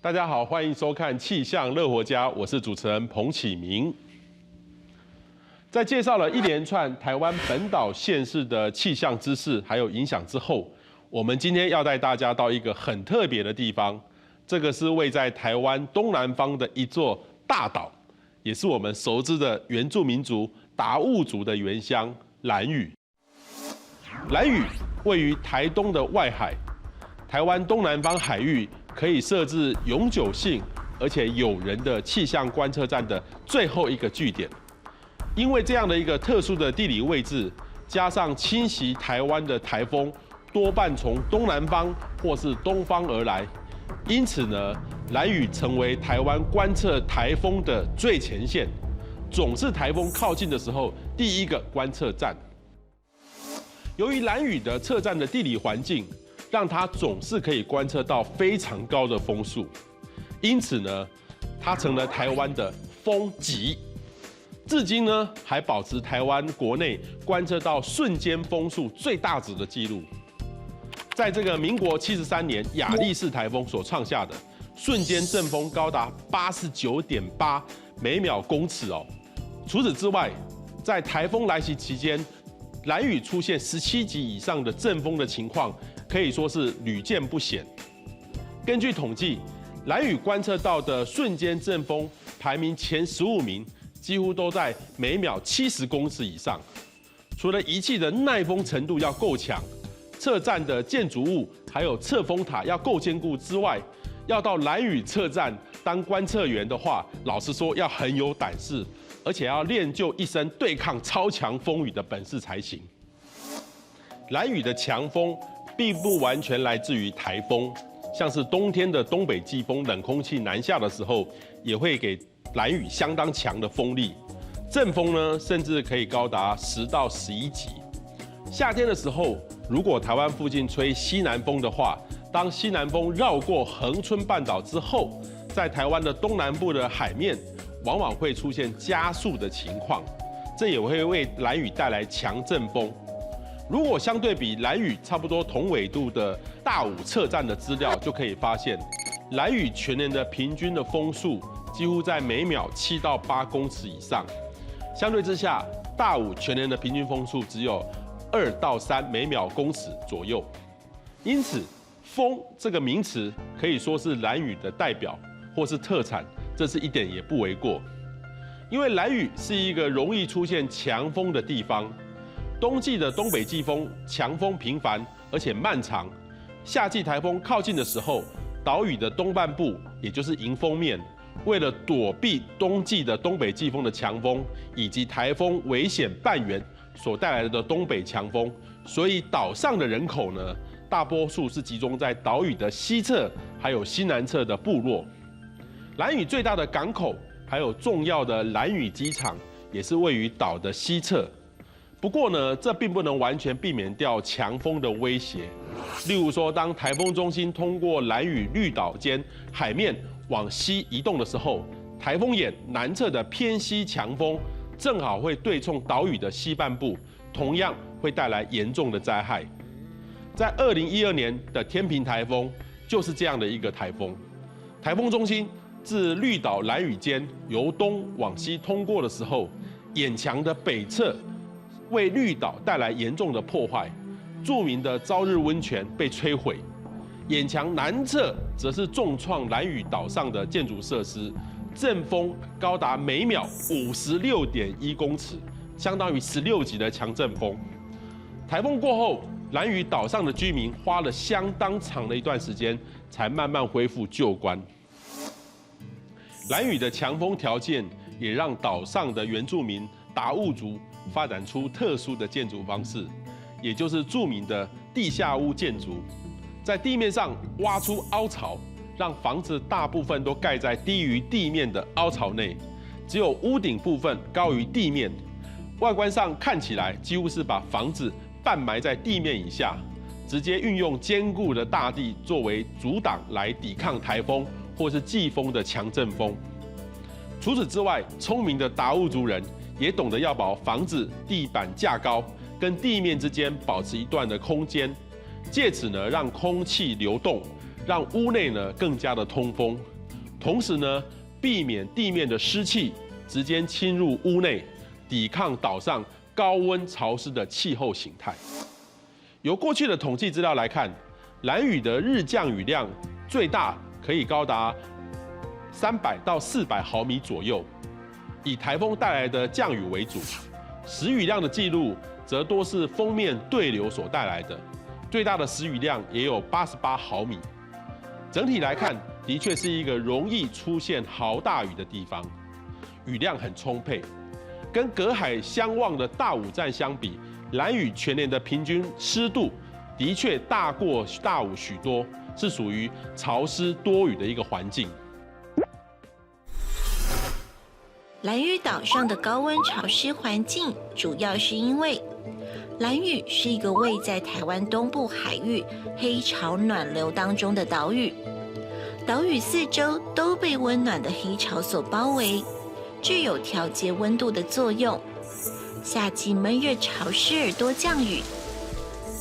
大家好，欢迎收看《气象乐活家》，我是主持人彭启明。在介绍了一连串台湾本岛县市的气象知识还有影响之后，我们今天要带大家到一个很特别的地方，这个是位在台湾东南方的一座大岛，也是我们熟知的原住民族达悟族的原乡兰屿。兰屿位于台东的外海，台湾东南方海域可以设置永久性而且有人的气象观测站的最后一个据点。因为这样的一个特殊的地理位置，加上侵袭台湾的台风多半从东南方或是东方而来，因此呢，兰屿成为台湾观测台风的最前线，总是台风靠近的时候第一个观测站。由于兰屿的测站的地理环境，让它总是可以观测到非常高的风速，因此呢，它成了台湾的风极。至今呢，还保持台湾国内观测到瞬间风速最大值的记录。在这个民国73年亚历士台风所创下的瞬间阵风高达89.8每秒公尺哦。除此之外，在台风来袭期间，兰屿出现17级以上的阵风的情况，可以说是屡见不鲜。根据统计，兰屿观测到的瞬间阵风排名前15名，几乎都在每秒70公尺以上。除了仪器的耐风程度要够强，测站的建筑物还有测风塔要够坚固之外，要到兰屿测站当观测员的话，老实说要很有胆识，而且要练就一身对抗超强风雨的本事才行。兰屿的强风并不完全来自于台风，像是冬天的东北季风冷空气南下的时候，也会给兰屿相当强的风力，阵风呢甚至可以高达10到11级。夏天的时候，如果台湾附近吹西南风的话，当西南风绕过恒春半岛之后，在台湾的东南部的海面，往往会出现加速的情况，这也会为兰屿带来强阵风。如果相对比兰屿差不多同纬度的大武测站的资料，就可以发现，兰屿全年的平均的风速几乎在每秒7到8公尺以上，相对之下，大武全年的平均风速只有2到3每秒公尺左右。因此，风这个名词可以说是兰屿的代表或是特产，这是一点也不为过。因为兰屿是一个容易出现强风的地方，冬季的东北季风强风频繁而且漫长，夏季台风靠近的时候，岛屿的东半部，也就是迎风面，为了躲避冬季的东北季风的强风以及台风危险半圆所带来的东北强风，所以岛上的人口呢，大多数是集中在岛屿的西侧还有西南侧的部落。兰屿最大的港口还有重要的兰屿机场，也是位于岛的西侧。不过呢，这并不能完全避免掉强风的威胁。例如说，当台风中心通过兰屿绿岛间海面往西移动的时候，台风眼南侧的偏西强风正好会对冲岛屿的西半部，同样会带来严重的灾害。在2012年的天平台风就是这样的一个台风，台风中心自绿岛兰屿间由东往西通过的时候，眼墙的北侧为绿岛带来严重的破坏，著名的朝日温泉被摧毁；眼墙南侧则是重创兰屿岛上的建筑设施，阵风高达每秒56.1公尺，相当于16级的强阵风。台风过后，兰屿岛上的居民花了相当长的一段时间，才慢慢恢复旧观。兰屿的强风条件也让岛上的原住民达悟族发展出特殊的建筑方式，也就是著名的地下屋建筑，在地面上挖出凹槽，让房子大部分都盖在低于地面的凹槽内，只有屋顶部分高于地面。外观上看起来几乎是把房子半埋在地面以下，直接运用坚固的大地作为阻挡来抵抗台风或是季风的强阵风。除此之外，聪明的达悟族人也懂得要把房子地板架高，跟地面之间保持一段的空间，借此呢让空气流动，让屋内呢更加的通风，同时呢，避免地面的湿气直接侵入屋内，抵抗岛上高温潮湿的气候形态。由过去的统计资料来看，兰屿的日降雨量最大可以高达300到400毫米左右，以台风带来的降雨为主。时雨量的记录则多是锋面对流所带来的，最大的时雨量也有88毫米。整体来看，的确是一个容易出现豪大雨的地方，雨量很充沛。跟隔海相望的大武站相比，兰屿全年的平均湿度的确大过大武许多，是属于潮湿多雨的一个环境。兰屿岛上的高温潮湿环境，主要是因为兰屿是一个位在台湾东部海域黑潮暖流当中的岛屿，岛屿四周都被温暖的黑潮所包围，具有调节温度的作用。夏季闷热潮湿而多降雨，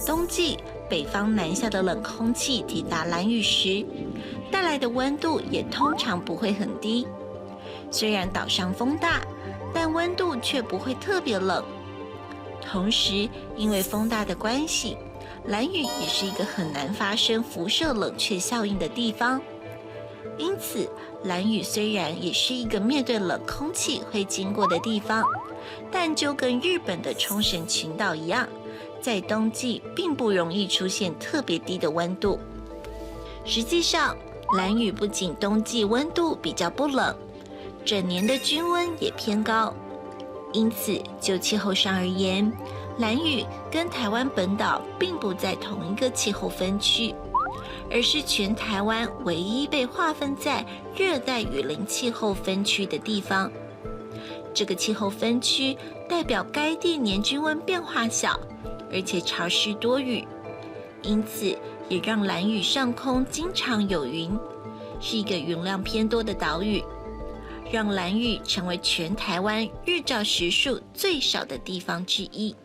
冬季北方南下的冷空气抵达兰屿时，带来的温度也通常不会很低。虽然岛上风大，但温度却不会特别冷。同时，因为风大的关系，兰屿也是一个很难发生辐射冷却效应的地方。因此，兰屿虽然也是一个面对冷空气会经过的地方，但就跟日本的冲绳群岛一样，在冬季并不容易出现特别低的温度。实际上，兰屿不仅冬季温度比较不冷，整年的均温也偏高。因此，就气候上而言，兰屿跟台湾本岛并不在同一个气候分区，而是全台湾唯一被划分在热带雨林气候分区的地方。这个气候分区代表该地年均温变化小，而且潮湿多雨，因此也让兰屿上空经常有云，是一个云量偏多的岛屿，让兰屿成为全台湾日照时数最少的地方之一。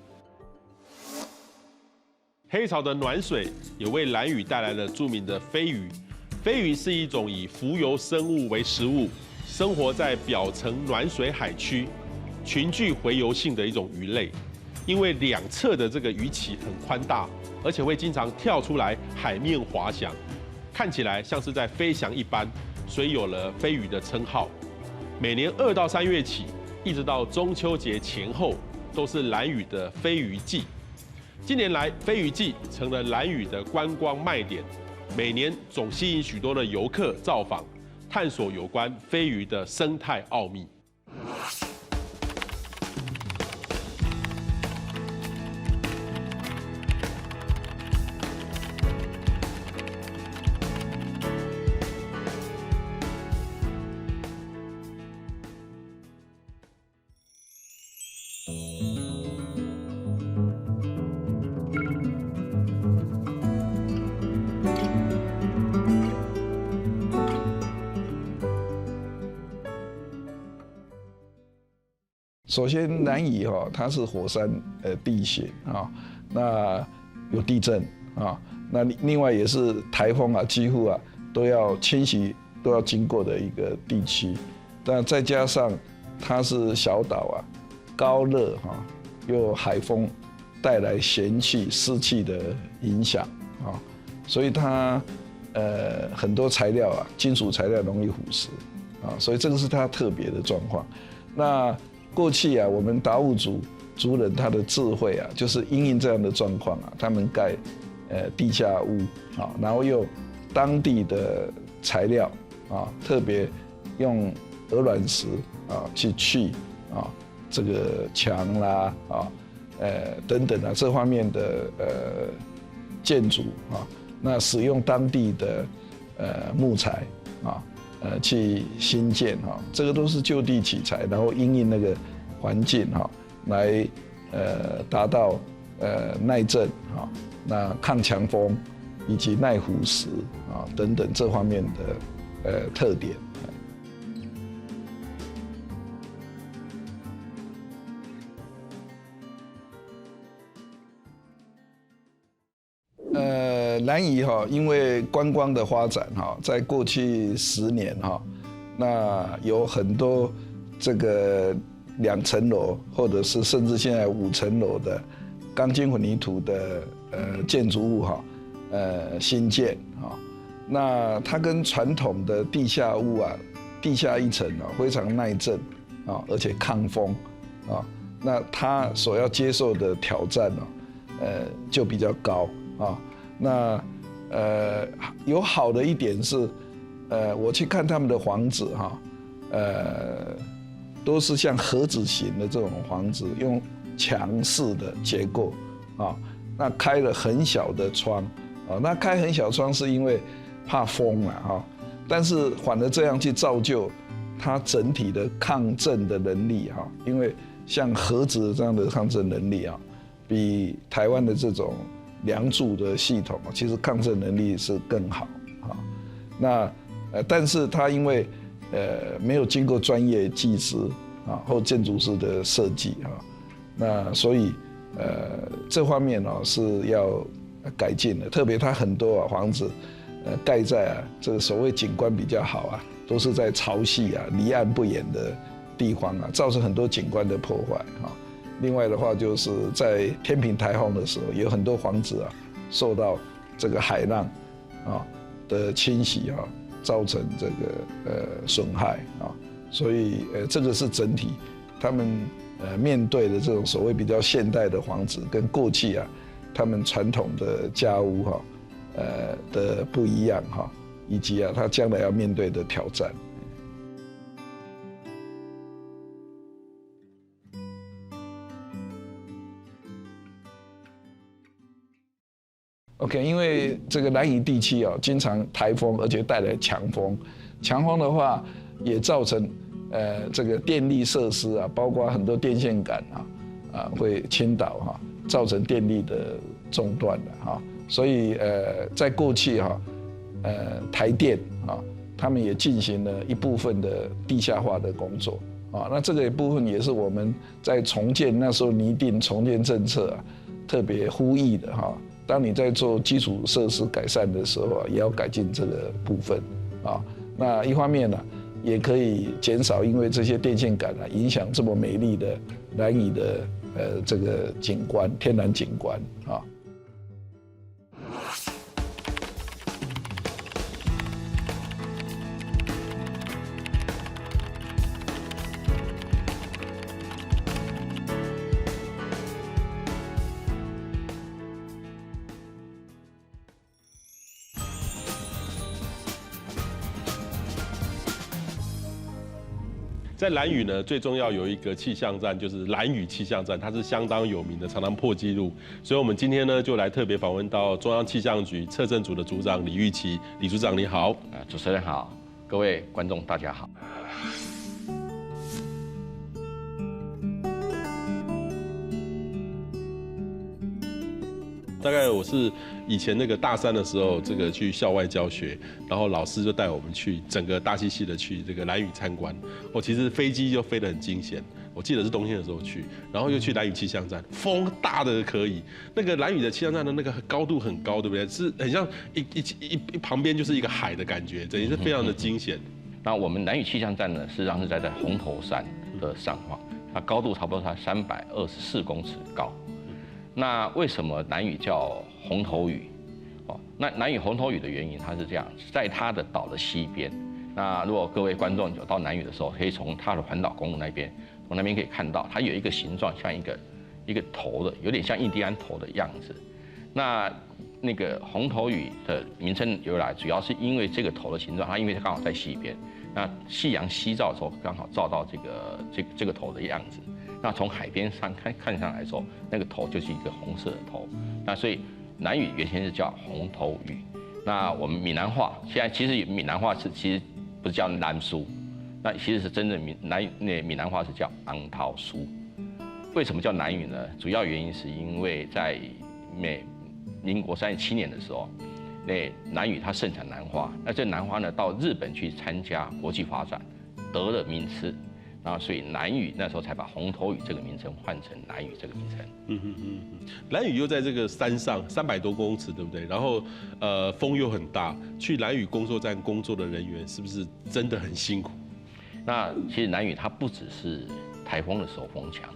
黑潮的暖水也为兰屿带来了著名的飞鱼。飞鱼是一种以浮游生物为食物，生活在表层暖水海区，群聚洄游性的一种鱼类。因为两侧的这个鱼鳍很宽大，而且会经常跳出来海面滑翔，看起来像是在飞翔一般，所以有了飞鱼的称号。每年2到3月起，一直到中秋节前后，都是兰屿的飞鱼季。近年来，飞鱼季成了兰屿的观光卖点，每年总吸引许多的游客造访，探索有关飞鱼的生态奥秘。首先，兰屿它是火山地形啊，那有地震啊，那另外也是台风啊，几乎都要迁徙都要经过的一个地区。但再加上它是小岛高热又海风带来咸气、湿气的影响啊，所以它很多材料金属材料容易腐蚀啊，所以这个是它特别的状况。那过去我们达悟族人他的智慧就是因应这样的状况他们盖地下屋然后用当地的材料特别用鹅卵石去这个墙啦等等这方面的建筑那使用当地的木材去新建这个都是就地取材，然后因应那个环境来达到耐震那抗强风以及耐腐蚀等等这方面的特点。兰屿因为观光的发展在过去10年那有很多这个2层楼，或者是甚至现在5层楼的钢筋混凝土的建筑物哈，新建啊，那它跟传统的地下物啊，地下一层啊非常耐震啊，而且抗风啊，那它所要接受的挑战呢，就比较高啊。那有好的一点是，我去看他们的房子哈，都是像盒子型的这种房子，用墙式的结构啊，那开了很小的窗啊，那开很小窗是因为怕风啊哈，但是反而这样去造就它整体的抗震的能力哈，因为像盒子这样的抗震能力啊，比台湾的这种梁柱的系统啊，其实抗震能力是更好啊。那但是它因为没有经过专业技师啊或建筑师的设计啊，那所以这方面呢是要改进的。特别它很多房子盖在这个所谓景观比较好啊，都是在潮汐啊离岸不远的地方啊，造成很多景观的破坏啊。另外的话，就是在天平台风的时候，有很多房子啊受到这个海浪啊的侵袭啊，造成这个损害啊，所以这个是整体他们面对的这种所谓比较现代的房子，跟过去啊他们传统的家屋哈的不一样哈，以及他将来要面对的挑战。OK， 因为这个兰屿地区啊，经常台风，而且带来强风。强风的话，也造成这个电力设施啊，包括很多电线杆会倾倒哈，造成电力的中断的哈。所以在过去哈，台电啊，他们也进行了一部分的地下化的工作啊。那这个部分也是我们在重建那时候拟定重建政策啊，特别呼吁的哈。当你在做基础设施改善的时候啊，也要改进这个部分啊。那一方面呢，也可以减少因为这些电线杆影响这么美丽的兰屿的这个景观，天然景观啊。在兰屿呢，最重要有一个气象站，就是兰屿气象站，它是相当有名的，常常破纪录。所以，我们今天呢，就来特别访问到中央气象局测震组的组长李玉琦。李组长你好。主持人好，各位观众大家好。大概我是以前那个大三的时候，这个去校外教学，然后老师就带我们去整个大溪系的去这个兰屿参观。我其实飞机就飞得很惊险，我记得是冬天的时候去，然后又去兰屿气象站，风大的可以。那个兰屿的气象站的那个高度很高，对不对？是很像一旁边就是一个海的感觉，等于是非常的惊险。那我们兰屿气象站呢，事实上是在红头山的上方，它高度差不多才324公尺高。那为什么兰屿叫红头屿？那兰屿红头屿的原因，它是这样，在它的岛的西边。那如果各位观众有到兰屿的时候，可以从它的环岛公路那边，从那边可以看到，它有一个形状像一个头的，有点像印第安头的样子。那个红头屿的名称由来，主要是因为这个头的形状，它因为它刚好在西边，那夕阳西照的时候，刚好照到这个头的样子。那从海边上看上来说，那个头就是一个红色的头。那所以兰屿原先是叫红头屿。那我们闽南话现在其实闽南话其实不是叫兰苏，那其实是真正闽南话是叫昂桃苏。为什么叫兰屿呢？主要原因是因为在民国37年的时候，兰屿它盛产兰花，那这兰花呢到日本去参加国际发展，得了名次。然后，所以兰屿那时候才把红头屿这个名称换成兰屿这个名称。兰屿又在这个山上300多公尺，对不对？然后风又很大，去兰屿工作站工作的人员是不是真的很辛苦？那其实兰屿它不只是台风的时候风强，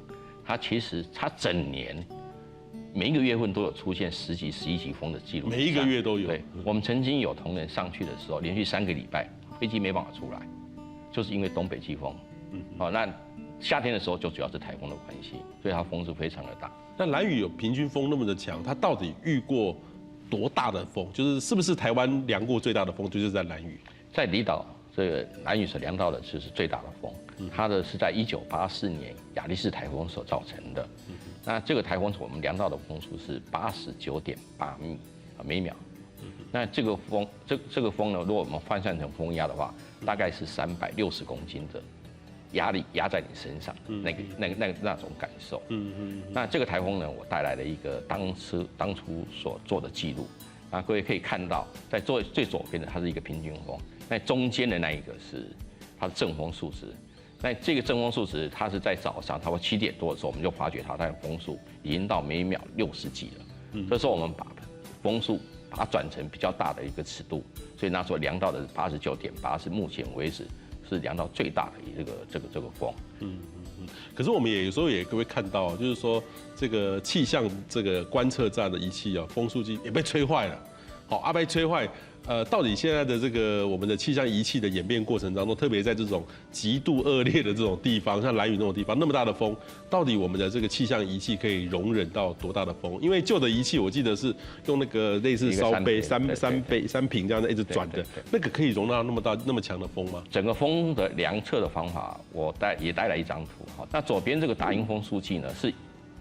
它其实它整年每一个月份都有出现10级、11级风的记录，每一个月都有。对，我们曾经有同仁上去的时候，连续3个礼拜飞机没办法出来，就是因为东北季风。好，那夏天的时候就主要是台风的关系，所以它风是非常的大。那兰屿有平均风那么的强，它到底遇过多大的风？就是是不是台湾量过最大的风，就是在兰屿？在离岛这个兰屿所量到的就是最大的风，它的是在1984年亚力士台风所造成的。那这个台风我们量到的风速是89.8米每秒。那这个风，这个风呢，如果我们换算成风压的话，大概是360公斤的压力压在你身上，那种感受。那这个台风呢，我带来了一个当初所做的记录。啊，各位可以看到，在最左边的它是一个平均风，那中间的那一个是它的正风数值。那这个正风数值，它是在早上，差不多7点多的时候，我们就发觉它的风速已经到每秒60几了。这时候我们把风速把它转成比较大的一个尺度，所以那时候量到的是89.8，是目前为止是量到最大的这个风。可是我们有时候也会看到，就是说这个气象这个观测站的仪器啊，风速计也被吹坏了。好，被吹坏。到底现在的这个我们的气象仪器的演变过程当中，特别在这种极度恶劣的这种地方，像兰屿那种地方，那么大的风，到底我们的这个气象仪器可以容忍到多大的风？因为旧的仪器我记得是用那个类似烧杯、三瓶这样的一直转的，那个可以容纳那么强的风吗？整个风的量测的方法，我也带来一张图。好，那左边这个达音风速计呢，是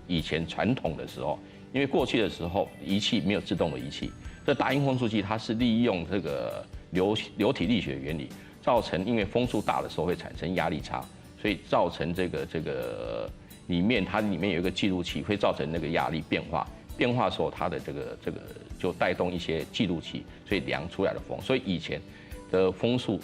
以前传统的时候，因为过去的时候仪器没有自动的仪器。这达音风速计它是利用这个流体力学原理，造成因为风速大的时候会产生压力差，所以造成这个它里面有一个记录器，会造成那个压力变化的时候，它的这个就带动一些记录器，所以量出来的风。所以以前的风速，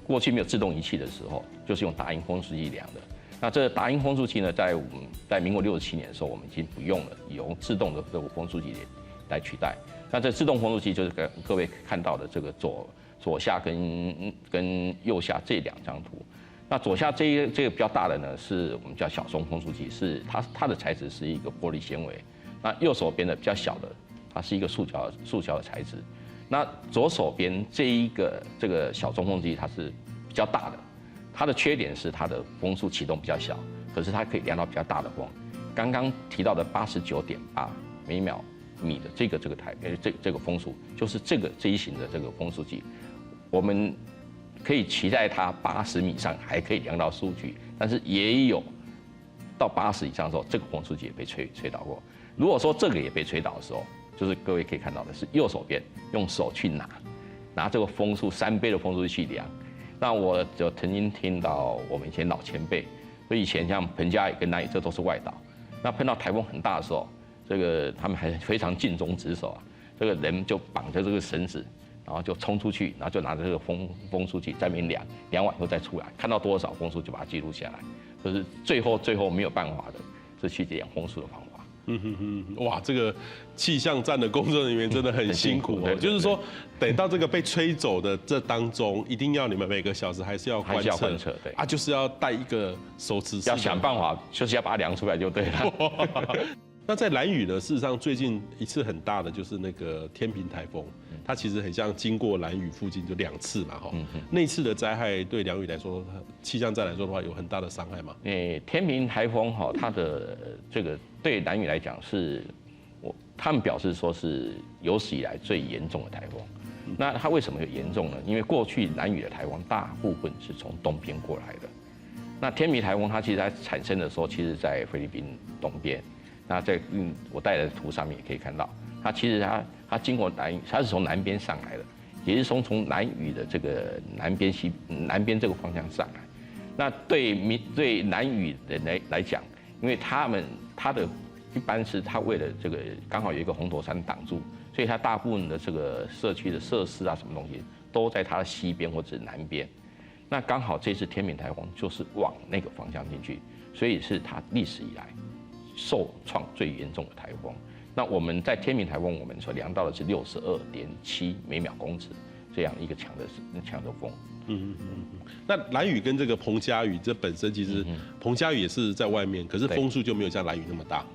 过去没有自动仪器的时候，就是用达音风速计量的。那这达音风速计呢，在民国67年的时候，我们已经不用了，用自动的这个风速计来取代。那这自动风速计就是各位看到的这个左下跟右下这2张图。那左下这个比较大的呢，是我们叫小松风速计，是它的材质是一个玻璃纤维。那右手边的比较小的，它是一个塑胶的材质。那左手边这个小松风速计它是比较大的，它的缺点是它的风速启动比较小，可是它可以量到比较大的风。刚刚提到的89.8每秒米的这个风速，就是这一型的这个风速计，我们可以期待它80米以上还可以量到数据，但是也有到80以上的时候，这个风速计也被吹倒过。如果说这个也被吹倒的时候，就是各位可以看到的是右手边用手去拿这个风速3倍的风速去量。那我就曾经听到我们以前老前辈，所以以前像彭佳屿跟兰屿这都是外岛，那碰到台风很大的时候，这个他们还非常尽忠职守啊，这个人就绑着这个绳子，然后就冲出去，然后就拿着这个风速计在那边量完以后再出来，看到多少风速就把它记录下来，就是最后没有办法的，是去量风速的方法。哇，这个气象站的工作人员真的很辛苦哦。就是说，等到这个被吹走的这当中，一定要你们每个小时还是要观测，对啊，就是要带一个手持，要想办法，就是要把它量出来就对了。那在兰屿呢，事实上最近一次很大的就是那个天平台风，它其实很像经过兰屿附近就2次嘛，哈。那次的灾害对兰屿来说，气象站来说的话，有很大的伤害吗？天平台风哈，它的这个对兰屿来讲是，他们表示说是有史以来最严重的台风。那它为什么有严重呢？因为过去兰屿的台风大部分是从东边过来的。那天平台风它其实它产生的时候，其实在菲律宾东边。那在我带来的图上面也可以看到，它其实它经过兰屿，它是从南边上来的，也是从兰屿的这个南边这个方向上来。那对兰屿人来讲，因为它的一般是它为了这个刚好有一个红头山挡住，所以它大部分的这个社区的设施啊什么东西都在它的西边或者南边。那刚好这次天平台风就是往那个方向进去，所以是它历史以来受创最严重的台风。那我们在天平台风，我们所量到的是62.7每秒公尺，这样一个强的风。那兰屿跟这个彭佳屿，这本身其实彭佳屿也是在外面，可是风速就没有像兰屿那么大。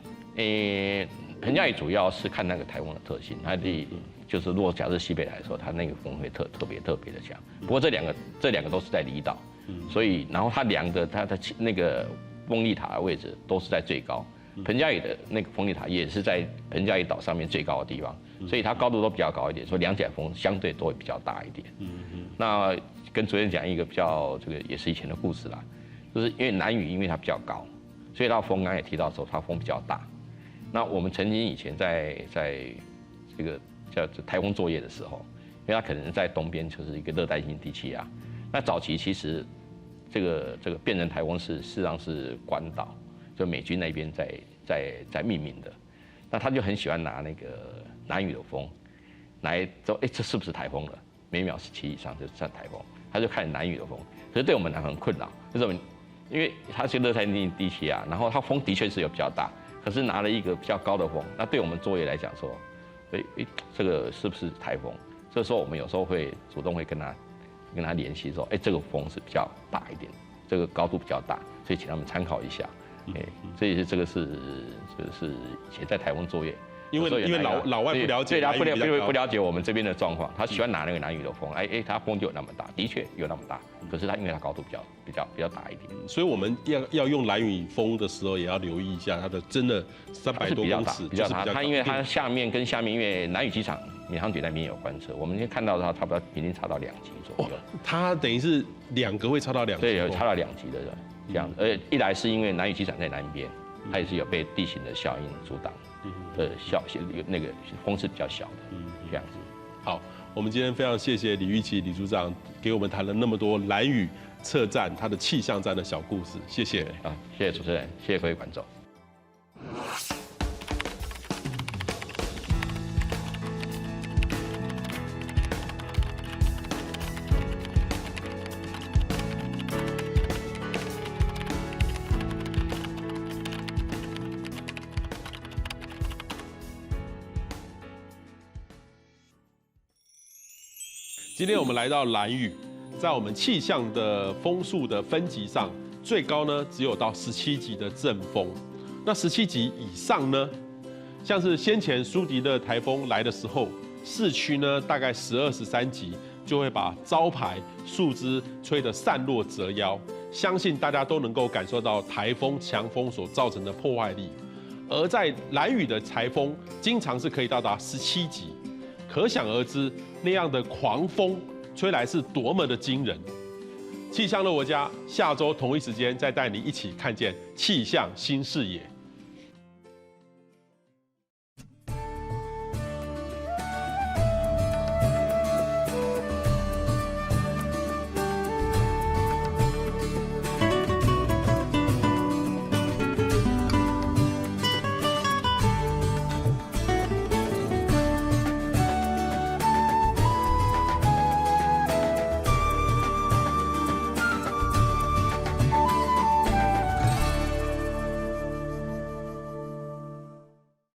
彭佳屿主要是看那个台风的特性，它就是如果假设西北来的时候，它那个风会特别的强。不过这两个都是在离岛，所以然后它的那个风力塔的位置都是在最高。彭佳屿的那个风力塔也是在彭佳屿岛上面最高的地方，所以它高度都比较高一点，所以两甲风相对都会比较大一点。那跟主任讲一个比较这个也是以前的故事啦，就是因为南屿因为它比较高，所以它风刚才也提到说它风比较大。那我们曾经以前在这个叫台风作业的时候，因为它可能在东边就是一个热带性低气压，那早期其实这个变成台风事实上是关岛，就美军那边在命名的。那他就很喜欢拿那个南屿的风来说，这是不是台风了？每秒17以上就算台风，他就看南屿的风。可是对我们来讲很困扰，为什么？因为它是热带性低气压，然后它风的确是有比较大，可是拿了一个比较高的风，那对我们作业来讲说，这个是不是台风？这时候我们有时候会主动会跟他联系说，这个风是比较大一点，这个高度比较大，所以请他们参考一下。所以这个是以前在台风作业，因为老外不了解，对他不了解我们这边的状况，他喜欢拿那个南屿的风，他风就有那么大，的确有那么大，可是它因为它高度比较大一点，所以我们要用兰屿风的时候，也要留意一下它的真的300多公尺，比较大。它因为它下面，因为南屿机场民航局那边也有观测，我们先看到它差不多平均差到2级左右。它等于是2个会差到2级，对，有差到2级的人。这样子，一来是因为南屿机场在南边，它也是有被地形的效应阻挡，那个风是比较小的，这样子。好，我们今天非常谢谢李玉琦李组长给我们谈了那么多兰屿测站它的气象站的小故事，谢谢。谢谢主持人，谢谢各位观众。今天我们来到兰屿，在我们气象的风速的分级上，最高呢只有到17级的阵风。那17级以上呢，像是先前苏迪勒台风来的时候，市区呢大概12、13级就会把招牌树枝吹得散落折腰，相信大家都能够感受到台风强风所造成的破坏力。而在兰屿的台风，经常是可以到达17级。可想而知，那样的狂风吹来是多么的惊人。气象乐活家下周同一时间再带你一起看见气象新视野。